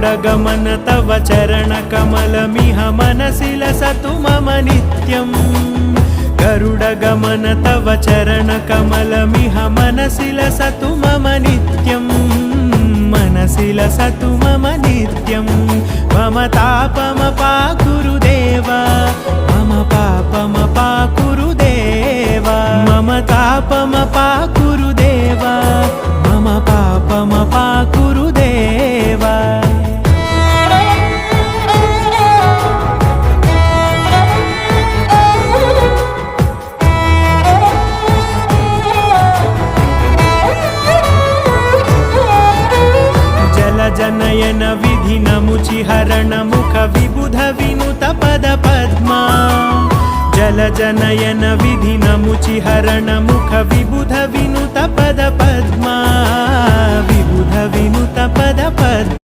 गरुडगमन तव चरणकमलमिह मनसि लसतु मम नित्यम् गरुडगमन तव चरणकमलमिह मनसि लसतु मम नित्यम् मनसि लसतु मम नित्यम् मम तापमपाकुरुदेव मम पापमपाकुरुदेव मम तापमपाकुरुदेव मम पापमपाकुरुदेव जनयन विधिनमुचिहरण मुख विबुध विनुत पद पद्मा जलजनयन विधिनमुचिहरण मुख विबुध विनुत पद पद्मा विबुध विनुत पद पद्मा